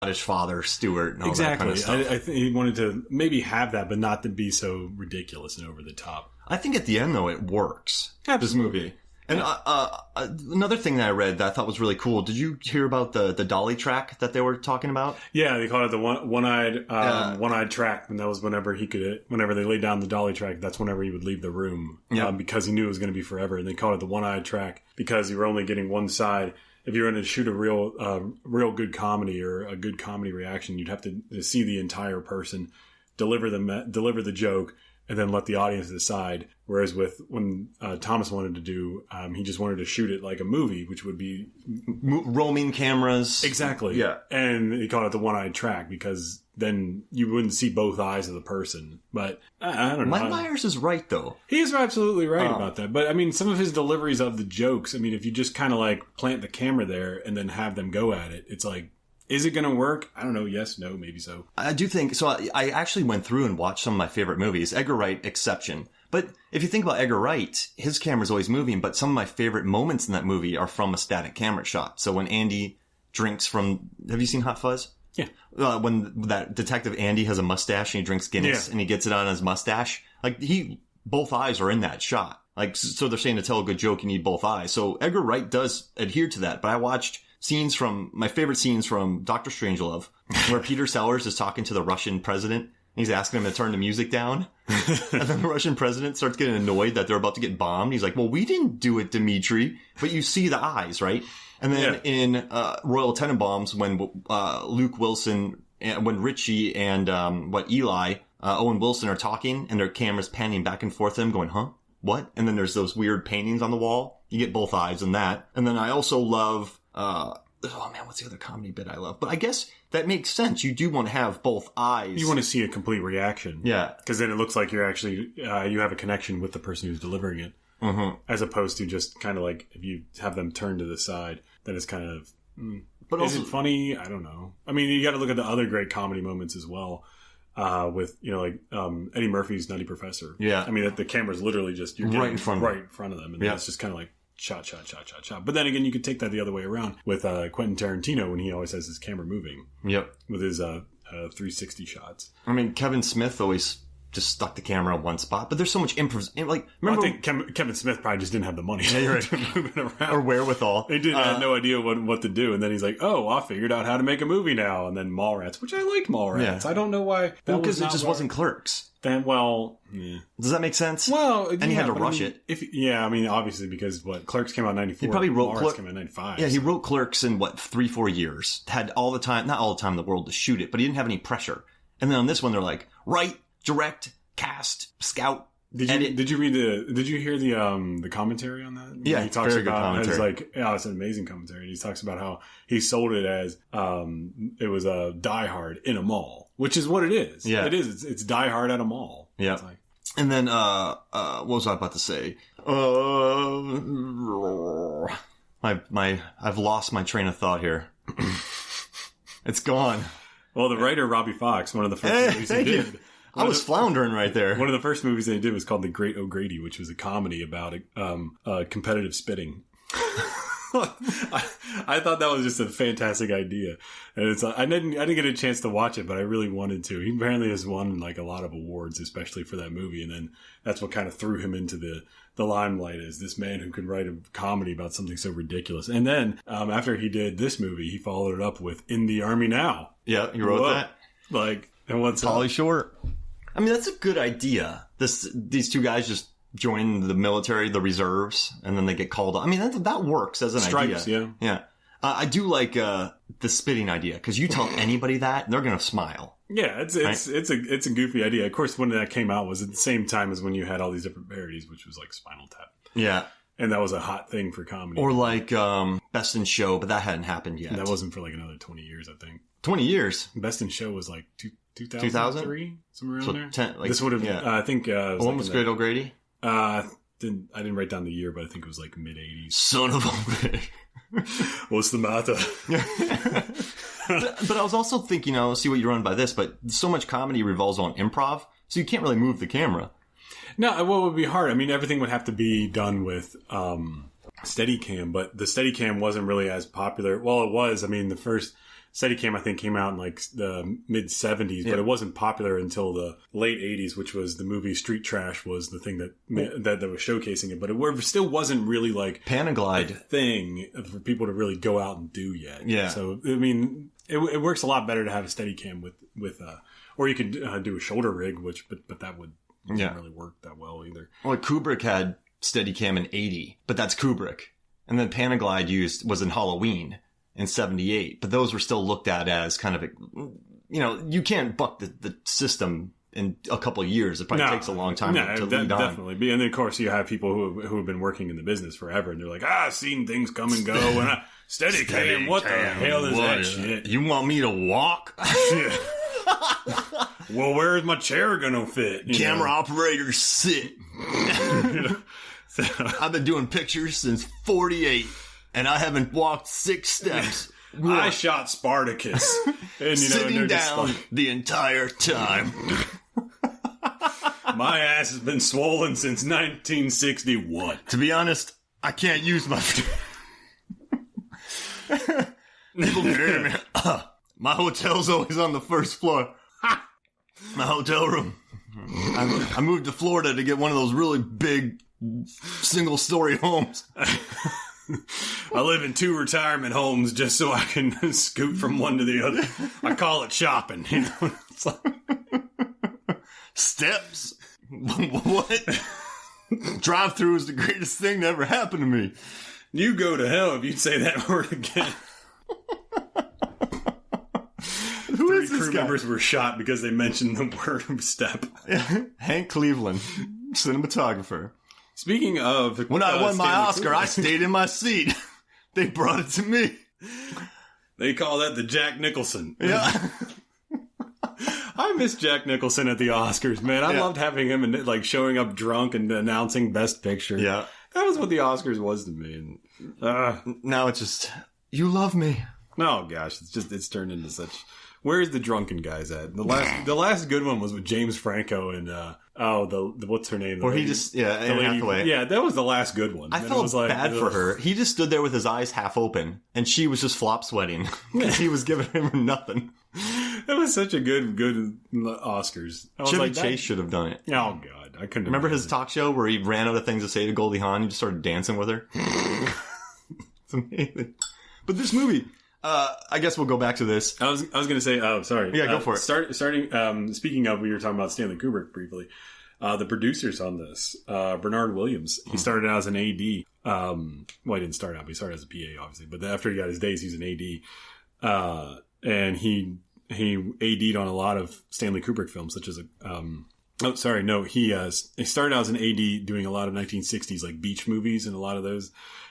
Scottish father, Stuart, and all exactly. that kind of stuff. I think he wanted to maybe have that, but not to be so ridiculous and over the top. I think at the end, though, it works. Absolutely. This movie. And another thing that I read that I thought was really cool. Did you hear about the dolly track that they were talking about? Yeah, they called it the one-eyed track, and that was whenever they laid down the dolly track, that's whenever he would leave the room, because he knew it was going to be forever. And they called it the one-eyed track because you were only getting one side. If you were going to shoot a real good comedy or a good comedy reaction, you'd have to see the entire person, deliver the joke, and then let the audience decide. Whereas when Thomas wanted to do, he just wanted to shoot it like a movie, which would be roaming cameras. Exactly. Yeah. And he called it the one-eyed track because then you wouldn't see both eyes of the person. But I don't know. Mike Myers is right, though. He is absolutely right about that. But I mean, some of his deliveries of the jokes, I mean, if you just kind of like plant the camera there and then have them go at it, it's like, is it going to work? I don't know. Yes, no, maybe so. I do think so. I actually went through and watched some of my favorite movies, Edgar Wright exception. But if you think about Edgar Wright, his camera's always moving, but some of my favorite moments in that movie are from a static camera shot. So when Andy drinks from, have you seen Hot Fuzz? Yeah. When that detective Andy has a mustache and he drinks Guinness and he gets it on his mustache, like both eyes are in that shot. Like, so they're saying to tell a good joke, you need both eyes. So Edgar Wright does adhere to that, but I watched my favorite scenes from Dr. Strangelove, where Peter Sellers is talking to the Russian president. He's asking him to turn the music down. And then the Russian president starts getting annoyed that they're about to get bombed. He's like, well, we didn't do it, Dmitri. But you see the eyes, right? And then in Royal Tenenbaums, when Luke Wilson, when Richie and Eli, Owen Wilson are talking, and their camera's panning back and forth to them, going, huh? What? And then there's those weird paintings on the wall. You get both eyes in that. And then I also love... oh man, what's the other comedy bit I love? But I guess that makes sense. You do want to have both eyes. You want to see a complete reaction. Yeah. Because then it looks like you're actually, you have a connection with the person who's delivering it. Mm-hmm. As opposed to just kind of like, if you have them turn to the side, then it's kind of, but is it funny? I don't know. I mean, you got to look at the other great comedy moments as well. With, like, Eddie Murphy's Nutty Professor. Yeah. I mean, the camera's literally just, you're right in front of them. And it's just kind of like, shot. But then again, you could take that the other way around with Quentin Tarantino when he always has his camera moving. Yep. With his 360 shots. I mean, Kevin Smith always just stuck the camera in one spot, but there's so much improvisation. Like, remember, I think Kevin Smith probably just didn't have the money to move it around. Or wherewithal. He had no idea what to do, and then he's like, "Oh, I figured out how to make a movie now." And then Mallrats, which I liked Mallrats. Yeah. I don't know why. Because it just wasn't Clerks. Then, does that make sense? Well, and he had to rush it. I mean, obviously, because Clerks came out in 94. He probably wrote Mallrats came out in 95. Yeah, he wrote Clerks in 3-4 years. Had all the time, not all the time in the world to shoot it, but he didn't have any pressure. And then on this one, they're like, write, direct, cast, scout. Did you hear the commentary on that? Yeah, he talks very good commentary. It's an amazing commentary. And he talks about how he sold it as it was a Die Hard in a mall, which is what it is. Yeah, it is. It's Die Hard at a mall. Yeah. And then what was I about to say? I've lost my train of thought here. It's gone. Well, the writer Robbie Fox, one of the first movies he did. I was floundering right there. One of the first movies they did was called The Great O'Grady, which was a comedy about competitive spitting. I thought that was just a fantastic idea, and I didn't get a chance to watch it, but I really wanted to. He apparently has won a lot of awards, especially for that movie, and then that's what kind of threw him into the limelight as this man who can write a comedy about something so ridiculous. And then after he did this movie, he followed it up with In the Army Now. Yeah, you wrote that. And what's Pauly Shore? I mean, that's a good idea. These two guys just join the military, the reserves, and then they get called on. I mean, that works as an Stripes, idea. Yeah. I do like the spitting idea, because you tell anybody that, they're going to smile. Yeah, it's a goofy idea. Of course, when that came out was at the same time as when you had all these different parodies, which was like Spinal Tap. Yeah. And that was a hot thing for comedy. Or like Best in Show, but that hadn't happened yet. And that wasn't for another 20 years, I think. 20 years? Best in Show was 2003? Somewhere around there? This would have, I think... when was Great O'Grady? I didn't write down the year, but I think it was mid-80s. Son of a bitch. What's the matter? but I was also thinking, see what you run by this, but so much comedy revolves on improv, so you can't really move the camera. No, what would be hard? I mean, everything would have to be done with Steadicam, but the Steadicam wasn't really as popular. Well, it was. I mean, the first Steadicam, I think, came out in like the mid-'70s, but it wasn't popular until the late '80s, which was the movie Street Trash was the thing that was showcasing it. But it still wasn't really like Panaglide a thing for people to really go out and do yet. Yeah. So, I mean, it works a lot better to have a Steadicam with or you could do a shoulder rig, but that wouldn't really work that well either. Well, Kubrick had Steadicam in '80, but that's Kubrick. And then Panaglide was in Halloween in '78, but those were still looked at as kind of you can't buck the system in a couple of years. It probably takes a long time to lead on. Definitely. And then, of course, you have people who have been working in the business forever, and they're like, I've seen things come and go, and Steadicam, what the hell is that shit? You want me to walk? Well, where's my chair gonna fit? Camera operators sit. I've been doing pictures since '48, and I haven't walked 6 steps. I shot Spartacus. And, sitting down the entire time. My ass has been swollen since 1961. To be honest, I can't use my... My hotel's always on the first floor. My hotel room. I moved to Florida to get one of those really big single-story homes. I live in 2 retirement homes just so I can scoot from one to the other. I call it shopping. It's like... Steps? What? Drive-through is the greatest thing that ever happened to me. You go to hell if you say that word again. Who is this crew guy? members were shot because they mentioned the word step. Hank Cleveland, cinematographer. Speaking of... When I won my Oscar, I stayed in my seat. They brought it to me. They call that the Jack Nicholson. Yeah. I miss Jack Nicholson at the Oscars, man. I loved having him and like showing up drunk and announcing Best Picture. Yeah. That was what the Oscars was to me. And now it's just, you love me. Oh gosh, it's turned into such... Where's the drunken guys at? The last good one was with James Franco and the what's her name? Or he just Anne Hathaway. Yeah, that was the last good one. I felt bad for her. He just stood there with his eyes half open, and she was just flop sweating. He was giving him nothing. It was such a good Oscars. Chevy Chase should have done it. Oh God, I couldn't remember his talk show where he ran out of things to say to Goldie Hawn. He just started dancing with her. It's amazing. But this movie. I guess we'll go back to this. I was going to say, oh, sorry. Yeah, go for it. Starting, speaking of, we were talking about Stanley Kubrick briefly. The producers on this, Bernard Williams, he started out as an AD. Well, he didn't start out, but he started as a PA, obviously. But after he got his days, he's an AD. And he AD'd on a lot of Stanley Kubrick films, such as he started out as an AD doing a lot of 1960s, like beach movies and a lot of those.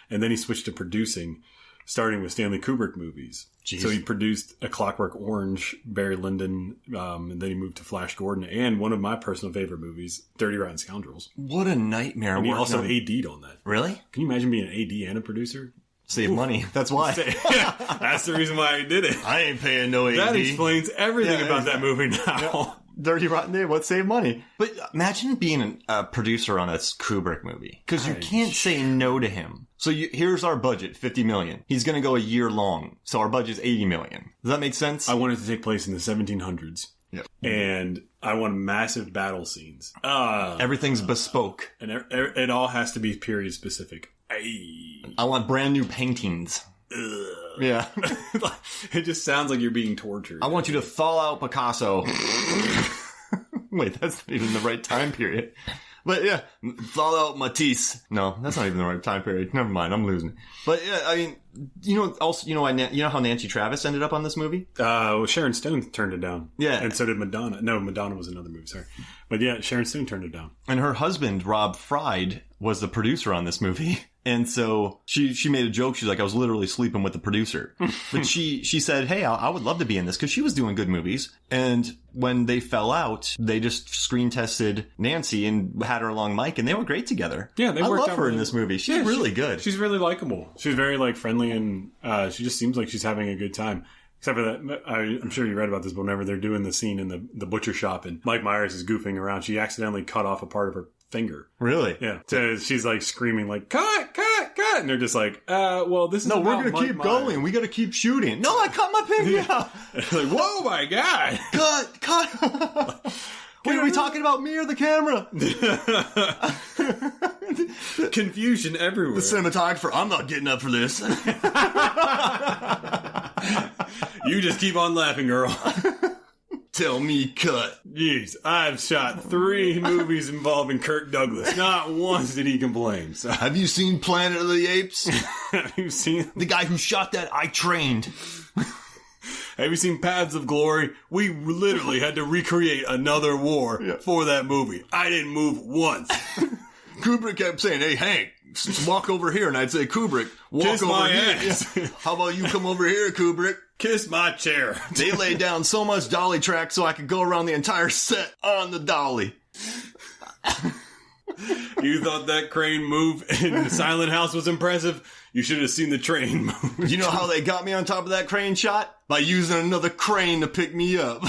And then he switched to producing, starting with Stanley Kubrick movies. Jeez. So he produced A Clockwork Orange, Barry Lyndon, and then he moved to Flash Gordon, and one of my personal favorite movies, Dirty Rotten Scoundrels. What a nightmare. And he also AD'd on that. Really? Can you imagine being an AD and a producer? Save money. That's why. That's the reason why I did it. I ain't paying no AD. That explains everything about that movie now. Yeah. Dirty Rotten Day, what save money? But imagine being a producer on a Kubrick movie. Because you can't say no to him. So here's our budget, $50 million. He's going to go a year long. So our budget's $80 million. Does that make sense? I want it to take place in the 1700s. Yep. And I want massive battle scenes. Everything's bespoke. And it all has to be period specific. I want brand new paintings. Yeah. It just sounds like you're being tortured. I want you to thaw out Picasso. Wait, that's not even the right time period. But yeah, thaw out Matisse. No, that's not even the right time period. Never mind, I'm losing. But yeah, I mean, you know how Nancy Travis ended up on this movie? Well, Sharon Stone turned it down. Yeah. And so did Madonna. No, Madonna was another movie, sorry. But yeah, Sharon Stone turned it down. And her husband, Rob Fried, was the producer on this movie. And so she made a joke. She's like, I was literally sleeping with the producer. But she said, hey, I would love to be in this because she was doing good movies. And when they fell out, they just screen tested Nancy and had her along Mike, and they were great together. Yeah, they I worked love out her really in this movie. She's really good. She's really likable. She's very like friendly, and she just seems like she's having a good time. Except for that, I'm sure you read about this, but whenever they're doing the scene in the butcher shop and Mike Myers is goofing around, she accidentally cut off a part of her finger. Really? Yeah. So she's like screaming like, cut, cut, cut. cut? And they're just like, well, this is no, about we're going to keep going. We got to keep shooting. No, I cut my pinky out. Like, whoa, my God. Cut. Wait, are we talking about me or the camera? Confusion everywhere. The cinematographer, I'm not getting up for this. You just keep on laughing, girl. Tell me cut. Jeez, I've shot 3 movies involving Kirk Douglas. Not once did he complain. So. Have you seen Planet of the Apes? Have you seen... The guy who shot that, I trained. Have you seen Paths of Glory? We literally had to recreate another war for that movie. I didn't move once. Kubrick kept saying, hey, Hank, walk over here. And I'd say, Kubrick, walk Kiss over my here. ass. How about you come over here, Kubrick? Kiss my chair. They laid down so much dolly track so I could go around the entire set on the dolly. You thought that crane move in the Silent House was impressive? You should have seen the train move. You know how they got me on top of that crane shot? By using another crane to pick me up.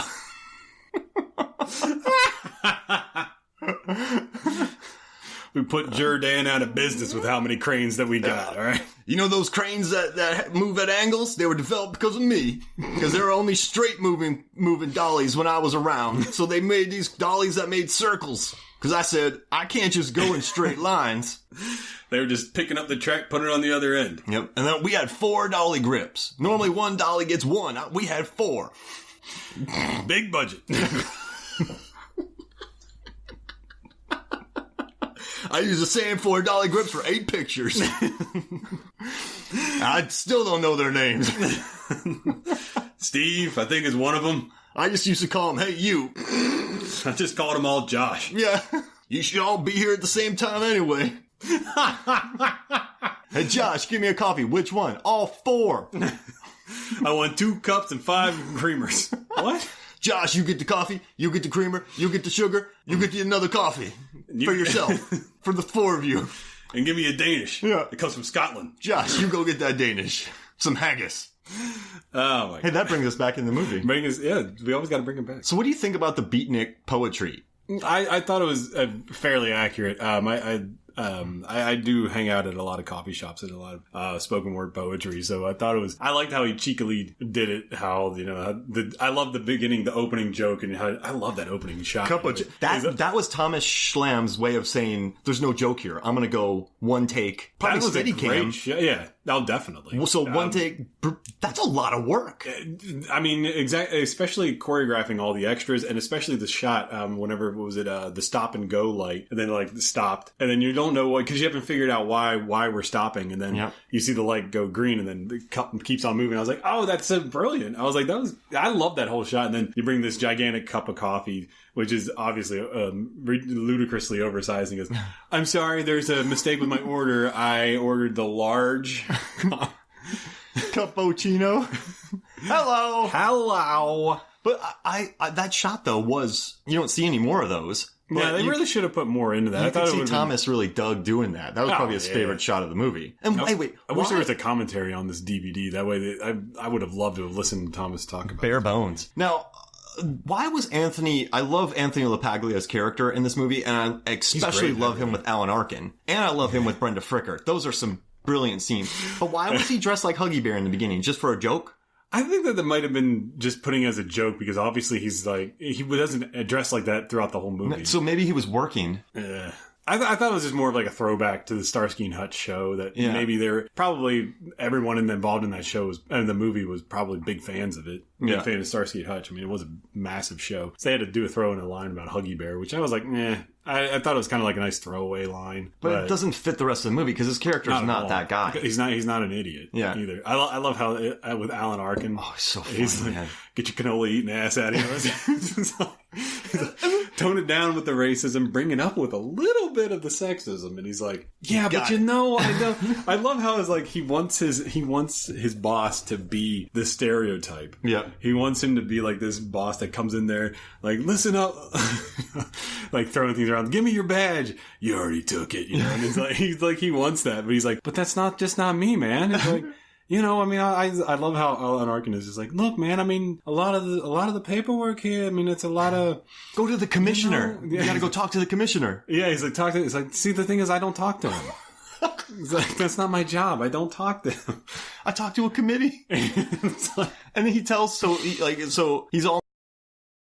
We put Jordan out of business with how many cranes that we got, all right? You know those cranes that move at angles? They were developed because of me. Because there were only straight moving dollies when I was around. So they made these dollies that made circles. Because I said, I can't just go in straight lines. They were just picking up the track, putting it on the other end. Yep. And then we had 4 dolly grips. Normally 1 dolly gets 1. We had 4. Big budget. I used the same 4 dolly grips for 8 pictures. I still don't know their names. Steve, I think, is one of them. I just used to call him, hey, you. I just called them all Josh. Yeah. You should all be here at the same time anyway. Hey, Josh, give me a coffee. Which one? All 4. I want 2 cups and 5 creamers. What? Josh, you get the coffee, you get the creamer, you get the sugar, you get another coffee for yourself, for the 4 of you. And give me a Danish. Yeah. It comes from Scotland. Josh, you go get that Danish. Some haggis. Oh, my God. Hey, that brings us back in the movie. Yeah, we always got to bring it back. So what do you think about the beatnik poetry? I thought it was fairly accurate. I do hang out at a lot of coffee shops and a lot of spoken word poetry, so I thought I liked how he cheekily did it. How I love the beginning, the opening joke, and how I love that opening shot. That was Thomas Schlamm's way of saying, "There's no joke here. I'm going to go one take." Probably that was steady a great cam. Yeah, no, definitely. Well, so one take. That's a lot of work. I mean, exactly, especially choreographing all the extras, and especially the shot. Whenever was it the stop and go light, and then stopped, and then you don't know what, because you haven't figured out why we're stopping, and then you see the light go green, and then the cup keeps on moving. I was like, oh, that's so brilliant. I was like, I love that whole shot. And then you bring this gigantic cup of coffee, which is obviously ludicrously oversized, and goes, I'm sorry, there's a mistake with my order. I ordered the large cappuccino. Hello. But I that shot though was, you don't see any more of those. Yeah, they really should have put more into that. I thought see Thomas really dug doing that. That was probably his favorite shot of the movie. And wait, I wish there was a commentary on this DVD. That way, I would have loved to have listened to Thomas talk about bare bones. Now, why was Anthony? I love Anthony LaPaglia's character in this movie, and I especially love him with Alan Arkin, and I love him with Brenda Fricker. Those are some brilliant scenes. But why was he dressed like Huggy Bear in the beginning? Just for a joke? I think that might have been just putting it as a joke, because obviously he doesn't dress like that throughout the whole movie. So maybe he was working. I thought it was just more of like a throwback to the Starsky and Hutch show, that maybe probably everyone involved in that show and the movie was probably big fans of it. Big fan of Starsky and Hutch. I mean, it was a massive show. So they had to throw in a line about Huggy Bear, which I was like, I thought it was kind of like a nice throwaway line. But it doesn't fit the rest of the movie because his character is not that guy. He's not an idiot either. I love how with Alan Arkin. Oh, he's so funny, he's like, man. Get your canola eating ass out of here. Tone it down with the racism, bring it up with a little bit of the sexism, and he's like, yeah, but I know. I love how it's like he wants his boss to be the stereotype. Yeah, he wants him to be like this boss that comes in there like, listen up, like throwing things around. Give me your badge. You already took it. You know, and it's like he wants that, but he's like, but that's not me, man. It's like. You know, I mean, I love how Alan Arkin is just like, look, man, I mean, a lot of the paperwork here, I mean, it's a lot of... Go to the commissioner. You gotta go talk to the commissioner. Yeah, he's like, it's like, see, the thing is, I don't talk to him. He's like, that's not my job. I don't talk to him. I talk to a committee. And then he tells, so he's all